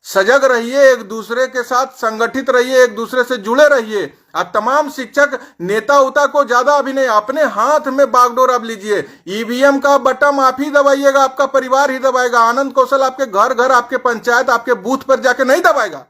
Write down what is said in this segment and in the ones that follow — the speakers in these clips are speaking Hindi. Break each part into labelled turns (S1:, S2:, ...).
S1: सजग रहिए, एक दूसरे के साथ संगठित रहिए, एक दूसरे से जुड़े रहिए। अब तमाम शिक्षक नेता उता को ज्यादा अभी नहीं, अपने हाथ में बागडोर अब लीजिए। ईवीएम का बटन आप ही दबाइएगा, आपका परिवार ही दबाएगा। आनंद कौशल आपके घर घर, आपके पंचायत, आपके बूथ पर जाके नहीं दबाएगा।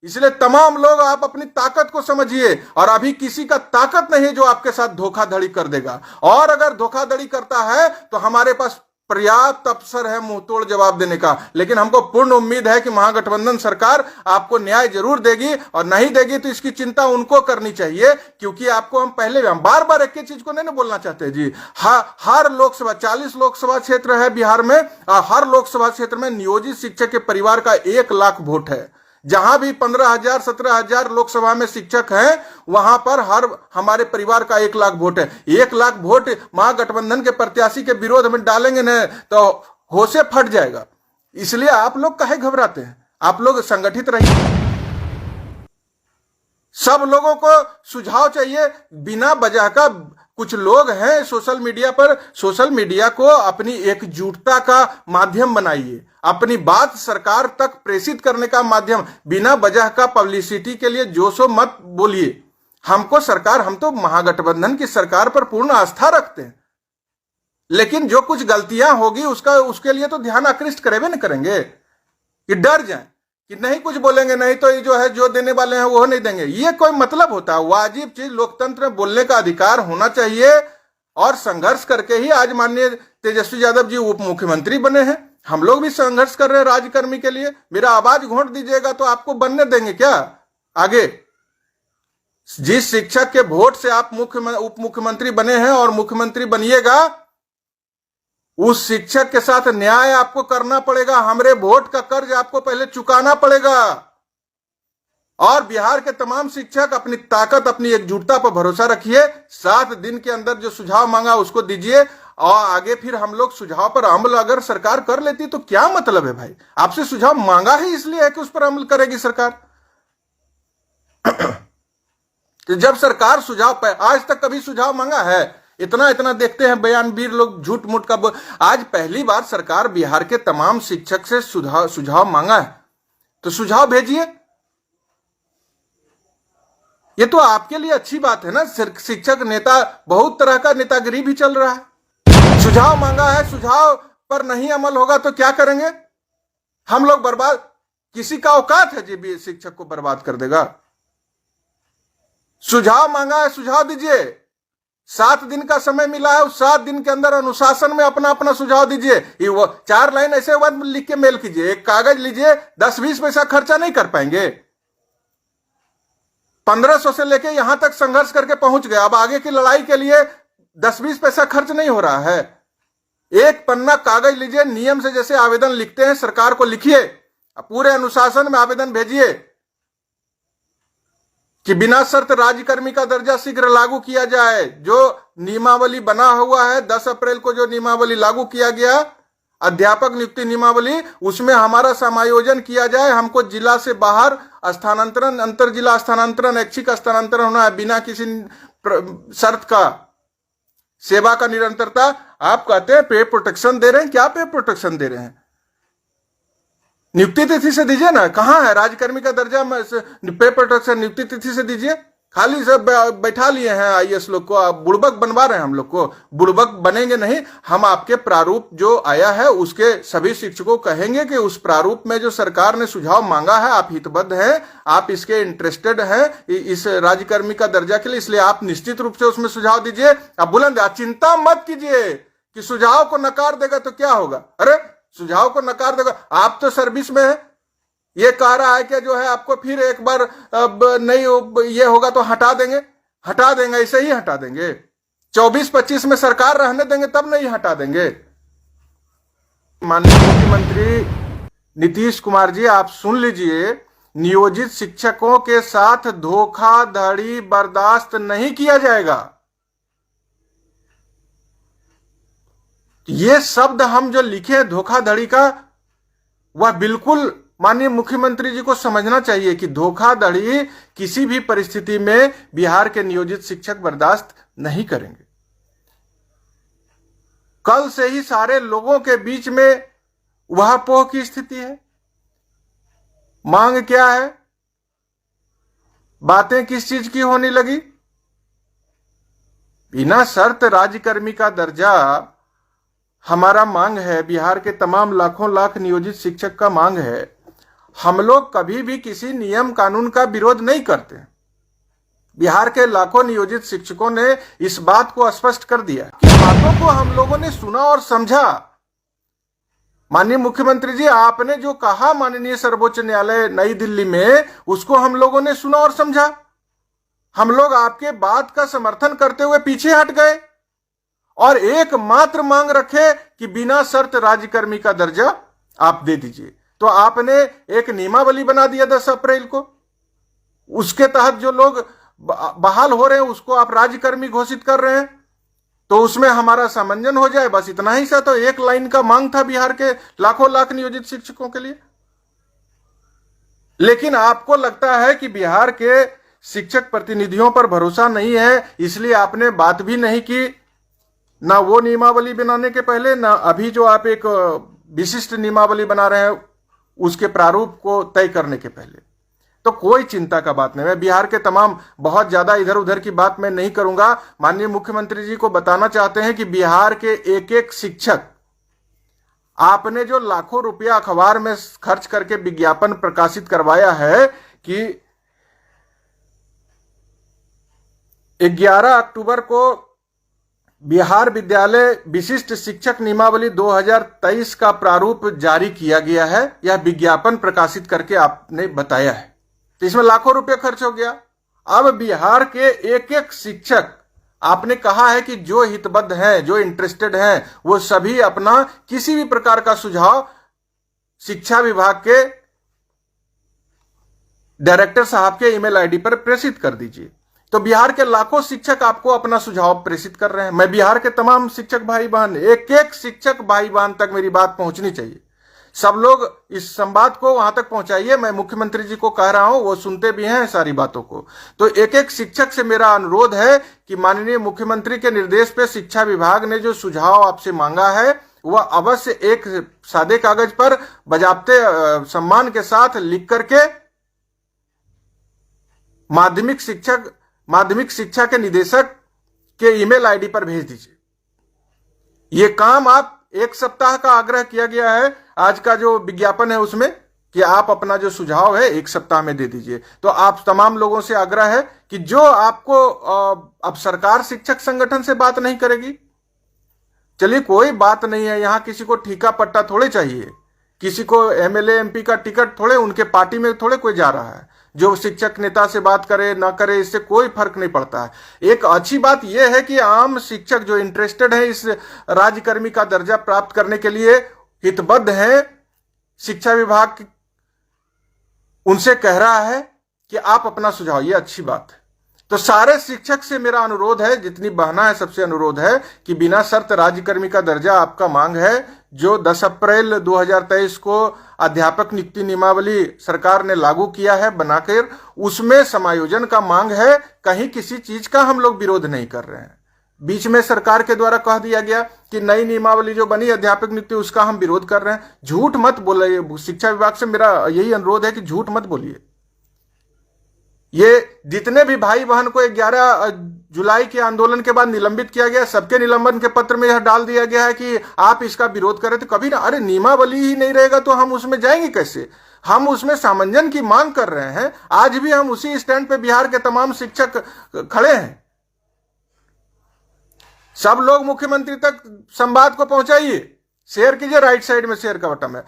S1: इसलिए तमाम लोग आप अपनी ताकत को समझिए, और अभी किसी का ताकत नहीं है जो आपके साथ धोखाधड़ी कर देगा। और अगर धोखाधड़ी करता है तो हमारे पास पर्याप्त अवसर है मुंह तोड़ जवाब देने का। लेकिन हमको पूर्ण उम्मीद है कि महागठबंधन सरकार आपको न्याय जरूर देगी, और नहीं देगी तो इसकी चिंता उनको करनी चाहिए, क्योंकि आपको हम बार बार एक ही चीज को नहीं बोलना चाहते जी। हर लोकसभा 40 लोकसभा क्षेत्र है बिहार में, और हर लोकसभा क्षेत्र में नियोजित शिक्षक के परिवार का 1 लाख वोट है। जहां भी 15,000 17,000 लोकसभा में शिक्षक हैं, वहां पर हर हमारे परिवार का 1 लाख वोट है। 1 लाख वोट महागठबंधन के प्रत्याशी के विरोध में डालेंगे न तो होशे फट जाएगा। इसलिए आप लोग काहे घबराते हैं? आप लोग संगठित रहिए। सब लोगों को सुझाव चाहिए, बिना वजह का कुछ लोग हैं सोशल मीडिया पर, सोशल मीडिया को अपनी एकजुटता का माध्यम बनाइए, अपनी बात सरकार तक प्रेषित करने का माध्यम। बिना वजह का पब्लिसिटी के लिए जोशो मत बोलिए। हमको सरकार, हम तो महागठबंधन की सरकार पर पूर्ण आस्था रखते हैं, लेकिन जो कुछ गलतियां होगी उसके लिए तो ध्यान आकृष्ट करेंगे नहीं करेंगे कि डर जाए कि नहीं कुछ बोलेंगे, नहीं तो ये जो है जो देने वाले हैं वो नहीं देंगे। ये कोई मतलब होता है? वाजिब चीज लोकतंत्र में बोलने का अधिकार होना चाहिए, और संघर्ष करके ही आज माननीय तेजस्वी यादव जी उप मुख्यमंत्री बने हैं। हम लोग भी संघर्ष कर रहे हैं राजकर्मी के लिए। मेरा आवाज घोंट दीजिएगा तो आपको बनने देंगे क्या आगे? जिस शिक्षक के वोट से आप उप मुख्यमंत्री बने हैं और मुख्यमंत्री बनिएगा, उस शिक्षक के साथ न्याय आपको करना पड़ेगा। हमारे वोट का कर्ज आपको पहले चुकाना पड़ेगा। और बिहार के तमाम शिक्षक अपनी ताकत, अपनी एकजुटता पर भरोसा रखिए। 7 दिन के अंदर जो सुझाव मांगा उसको दीजिए, और आगे फिर हम लोग सुझाव पर अमल अगर सरकार कर लेती तो क्या मतलब है भाई? आपसे सुझाव मांगा ही इसलिए है कि उस पर अमल करेगी सरकार। जब सरकार सुझाव, आज तक कभी सुझाव मांगा है? इतना इतना देखते हैं बयानवीर लोग झूठ मूठ का। आज पहली बार सरकार बिहार के तमाम शिक्षक से सुझाव मांगा है, तो सुझाव भेजिए। ये तो आपके लिए अच्छी बात है ना। शिक्षक नेता, बहुत तरह का नेतागिरी भी चल रहा है। सुझाव मांगा है, सुझाव पर नहीं अमल होगा तो क्या करेंगे? हम लोग बर्बाद, किसी का औकात है जी भी शिक्षक को बर्बाद कर देगा? सुझाव मांगा है, सुझाव दीजिए। 7 दिन का समय मिला है, उस 7 दिन के अंदर अनुशासन में अपना अपना सुझाव दीजिए। ये वो 4 लाइन ऐसे बात लिख के मेल कीजिए, एक कागज लीजिए। 10-20 पैसा खर्चा नहीं कर पाएंगे। 1500 से लेके यहां तक संघर्ष करके पहुंच गए। अब आगे की लड़ाई के लिए 10-20 पैसा खर्च नहीं हो रहा है। एक पन्ना कागज लीजिए, नियम से जैसे आवेदन लिखते हैं सरकार को लिखिए, पूरे अनुशासन में आवेदन भेजिए कि बिना शर्त राज्यकर्मी का दर्जा शीघ्र लागू किया जाए। जो नियमावली बना हुआ है 10 अप्रैल को, जो नियमावली लागू किया गया, अध्यापक नियुक्ति नियमावली, उसमें हमारा समायोजन किया जाए। हमको जिला से बाहर स्थानांतरण, अंतर जिला स्थानांतरण, ऐच्छिक स्थानांतरण होना है बिना किसी शर्त का। सेवा का निरंतरता, आप कहते हैं पे प्रोटेक्शन दे रहे हैं, क्या पे प्रोटेक्शन दे रहे हैं? नियुक्ति तिथि से दीजिए ना। कहां है राज्यकर्मी का दर्जा? पे प्रोटेक्शन नियुक्ति तिथि से दीजिए। खाली सब बैठा लिए हैं आईएएस लोग को, आप बुड़बक बनवा रहे हैं हम लोग को। बुड़बक बनेंगे नहीं हम। आपके प्रारूप जो आया है उसके सभी शिक्षकों कहेंगे कि उस प्रारूप में जो सरकार ने सुझाव मांगा है, आप हितबद्ध हैं, आप इसके इंटरेस्टेड हैं इस राज्यकर्मी का दर्जा के लिए, इसलिए आप निश्चित रूप से उसमें सुझाव दीजिए। आप बुलंद, चिंता मत कीजिए कि सुझाव को नकार देगा तो क्या होगा। अरे सुझाव को नकार देगा, आप तो सर्विस में है। ये कह रहा है कि जो है आपको फिर एक बार नहीं ये होगा तो हटा देंगे, ऐसे ही हटा देंगे। 24-25 में सरकार रहने देंगे तब नहीं हटा देंगे। माननीय मुख्यमंत्री नीतीश कुमार जी, आप सुन लीजिए, नियोजित शिक्षकों के साथ धोखाधड़ी बर्दाश्त नहीं किया जाएगा। ये शब्द हम जो लिखे धोखाधड़ी का, वह बिल्कुल माननीय मुख्यमंत्री जी को समझना चाहिए कि धोखाधड़ी किसी भी परिस्थिति में बिहार के नियोजित शिक्षक बर्दाश्त नहीं करेंगे। कल से ही सारे लोगों के बीच में वहापोह की स्थिति है। मांग क्या है, बातें किस चीज की होने लगी? बिना शर्त राज्यकर्मी का दर्जा हमारा मांग है, बिहार के तमाम लाखों लाख नियोजित शिक्षक का मांग है। हम लोग कभी भी किसी नियम कानून का विरोध नहीं करते। बिहार के लाखों नियोजित शिक्षकों ने इस बात को स्पष्ट कर दिया कि बातों को हम लोगों ने सुना और समझा। माननीय मुख्यमंत्री जी, आपने जो कहा माननीय सर्वोच्च न्यायालय नई दिल्ली में, उसको हम लोगों ने सुना और समझा। हम लोग आपके बात का समर्थन करते हुए पीछे हट गए और एकमात्र मांग रखे कि बिना शर्त राज्यकर्मी का दर्जा आप दे दीजिए। तो आपने एक नियमावली बना दिया 10 अप्रैल को, उसके तहत जो लोग बहाल हो रहे हैं उसको आप राज्यकर्मी घोषित कर रहे हैं, तो उसमें हमारा सामंजन हो जाए, बस इतना ही सा तो एक लाइन का मांग था बिहार के लाखों लाख नियोजित शिक्षकों के लिए। लेकिन आपको लगता है कि बिहार के शिक्षक प्रतिनिधियों पर भरोसा नहीं है, इसलिए आपने बात भी नहीं की, ना वो नियमावली बनाने के पहले, ना अभी जो आप एक विशिष्ट नियमावली बना रहे हैं उसके प्रारूप को तय करने के पहले। तो कोई चिंता का बात नहीं। मैं बिहार के तमाम बहुत ज्यादा इधर उधर की बात मैं नहीं करूंगा। माननीय मुख्यमंत्री जी को बताना चाहते हैं कि बिहार के एक एक शिक्षक, आपने जो लाखों रुपया अखबार में खर्च करके विज्ञापन प्रकाशित करवाया है कि 11 अक्टूबर को बिहार विद्यालय विशिष्ट शिक्षक नियमावली 2023 का प्रारूप जारी किया गया है, यह विज्ञापन प्रकाशित करके आपने बताया है, तो इसमें लाखों रुपए खर्च हो गया। अब बिहार के एक एक शिक्षक, आपने कहा है कि जो हितबद्ध हैं, जो इंटरेस्टेड हैं, वो सभी अपना किसी भी प्रकार का सुझाव शिक्षा विभाग के डायरेक्टर साहब के ईमेल आईडी पर प्रेषित कर दीजिए। तो बिहार के लाखों शिक्षक आपको अपना सुझाव प्रेषित कर रहे हैं। मैं बिहार के तमाम शिक्षक भाई बहन, एक एक शिक्षक भाई बहन तक मेरी बात पहुंचनी चाहिए। सब लोग इस संवाद को वहां तक पहुंचाइए। मैं मुख्यमंत्री जी को कह रहा हूं, वो सुनते भी हैं सारी बातों को। तो एक एक शिक्षक से मेरा अनुरोध है कि माननीय मुख्यमंत्री के निर्देश पे शिक्षा विभाग ने जो सुझाव आपसे मांगा है वह अवश्य एक सादे कागज पर बजाबते सम्मान के साथ लिख करके माध्यमिक शिक्षा के निदेशक के ईमेल आईडी पर भेज दीजिए। यह काम आप एक सप्ताह का आग्रह किया गया है, आज का जो विज्ञापन है उसमें, कि आप अपना जो सुझाव है एक सप्ताह में दे दीजिए। तो आप तमाम लोगों से आग्रह है कि जो आपको अब सरकार शिक्षक संगठन से बात नहीं करेगी, चलिए कोई बात नहीं है, यहां किसी को ठीका पट्टा थोड़े चाहिए, किसी को एमएलए एमपी का टिकट थोड़े, उनके पार्टी में थोड़े कोई जा रहा है। जो शिक्षक नेता से बात करे ना करे इससे कोई फर्क नहीं पड़ता है। एक अच्छी बात यह है कि आम शिक्षक जो इंटरेस्टेड है इस राज्यकर्मी का दर्जा प्राप्त करने के लिए हितबद्ध है, शिक्षा विभाग उनसे कह रहा है कि आप अपना सुझाव, ये अच्छी बात है। तो सारे शिक्षक से मेरा अनुरोध है, जितनी बहना है सबसे अनुरोध है कि बिना शर्त राज्यकर्मी का दर्जा आपका मांग है, जो 10 अप्रैल 2023 को अध्यापक नियुक्ति नियमावली सरकार ने लागू किया है बनाकर, उसमें समायोजन का मांग है। कहीं किसी चीज का हम लोग विरोध नहीं कर रहे हैं। बीच में सरकार के द्वारा कह दिया गया कि नई नियमावली जो बनी अध्यापक नियुक्ति, उसका हम विरोध कर रहे हैं। झूठ मत बोलिए। शिक्षा विभाग से मेरा यही अनुरोध है कि झूठ मत बोलिए। ये जितने भी भाई बहन को 11 जुलाई के आंदोलन के बाद निलंबित किया गया, सबके निलंबन के पत्र में यह डाल दिया गया है कि आप इसका विरोध करें, तो कभी ना, अरे नियमावली ही नहीं रहेगा तो हम उसमें जाएंगे कैसे? हम उसमें सामंजन की मांग कर रहे हैं। आज भी हम उसी स्टैंड पे बिहार के तमाम शिक्षक खड़े हैं। सब लोग मुख्यमंत्री तक संवाद को पहुंचाइए, शेयर कीजिए, राइट साइड में शेयर का बटन है।